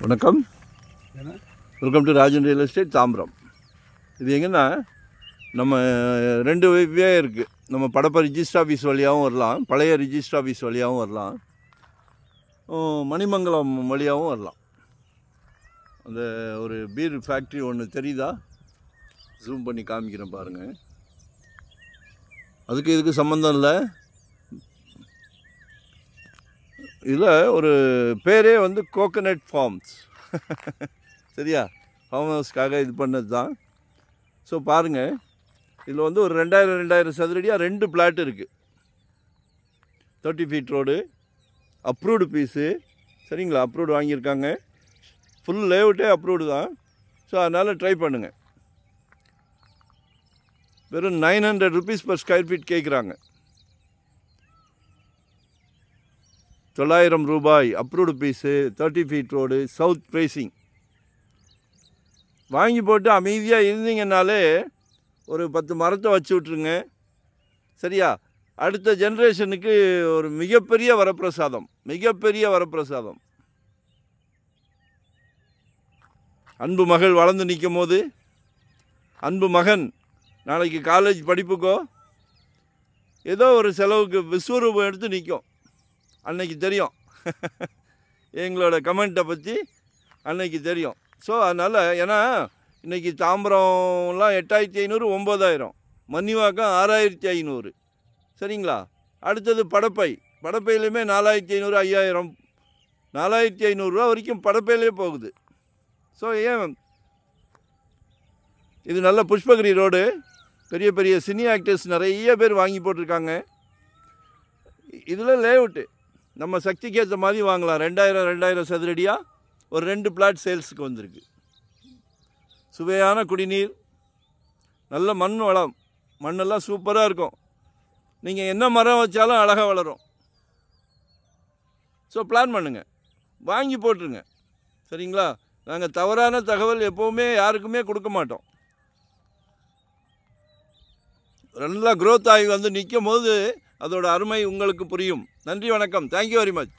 வணக்கம், welcome to Rajan real estate Tambaram. இது எங்கன்னா நம்ம ரெண்டு வே இருக்குது. நம்ம படப்ப ரிஜிஸ்டர் ஆஃபீஸ் வழியாகவும் வரலாம், பழைய ரிஜிஸ்டர் ஆஃபீஸ் வழியாகவும் வரலாம், மணிமங்கலம் வழியாகவும் வரலாம். அந்த ஒரு பீர் ஃபேக்ட்ரி ஒன்று தெரியுதா? ஜூம் பண்ணி காமிக்கிறேன் பாருங்கள். அதுக்கு இதுக்கு சம்மந்தம் இல்லை. இதில் ஒரு பேரே வந்து கோகனட் ஃபார்ம்ஸ். சரியா? ஃபார்ம் ஹவுஸ்க்காக இது பண்ணது தான். ஸோ பாருங்கள், இதில் வந்து ஒரு 2000 சதுரடியாக 2 பிளாட் இருக்குது. 30 ஃபீட் ரோடு, அப்ரூவ்டு பீஸு. சரிங்களா? அப்ரூவ்டு வாங்கியிருக்காங்க. ஃபுல் லேஅவுட்டே அப்ரூவ்டு தான். ஸோ அதனால் ட்ரை பண்ணுங்கள். வெறும் 900 rupees per square feet கேட்குறாங்க. 900 ரூபாய் approved piece, 30 feet road, south facing. வாங்கி போட்டு அமைதியாக இருந்தீங்கன்னாலே ஒரு 10 மரத்தை வச்சு விட்ருங்க. சரியா? அடுத்த ஜென்ரேஷனுக்கு ஒரு மிகப்பெரிய வரப்பிரசாதம், மிகப்பெரிய வரப்பிரசாதம். அன்பு மகள் வளர்ந்து நிற்கும் போது, அன்பு மகன் நாளைக்கு காலேஜ் படிப்புக்கோ ஏதோ ஒரு செலவுக்கு விஸ்வரூபம் எடுத்து நிற்கும். அன்னைக்கு தெரியும் எங்களோட கமெண்ட்டை பற்றி அன்னைக்கு தெரியும். ஸோ அதனால், ஏன்னா இன்றைக்கி தாம்பரம்லாம் 8500, 9000, மன்னிவாக்கம் 6500. சரிங்களா? அடுத்தது படப்பை. படப்பையிலையுமே 4500, 5000, 4500 ரூபா வரைக்கும் படப்பையிலே போகுது. ஸோ ஏன் இது நல்ல புஷ்பகிரி ரோடு. பெரிய பெரிய சினி ஆக்டர்ஸ் நிறைய பேர் வாங்கி போட்டிருக்காங்க. இதில் லேஅவுட்டு நம்ம சக்திக்கு ஏற்ற மாதிரி வாங்கலாம். 2000 சதுரடியாக ஒரு 2 பிளாட் சேல்ஸுக்கு வந்திருக்கு. சுவையான குடிநீர், நல்ல மண் வளம், மண்ணெல்லாம் சூப்பராக இருக்கும். நீங்கள் என்ன மரம் வச்சாலும் அழகாக வளரும். ஸோ பிளான் பண்ணுங்கள், வாங்கி போட்டுருங்க. சரிங்களா? நாங்கள் தவறான தகவல் எப்போவுமே யாருக்குமே கொடுக்க மாட்டோம். நல்லா க்ரோத் ஆகி வந்து நிற்கும் போது அதோட அருமை உங்களுக்கு புரியும். நன்றி, வணக்கம். Thank you very much.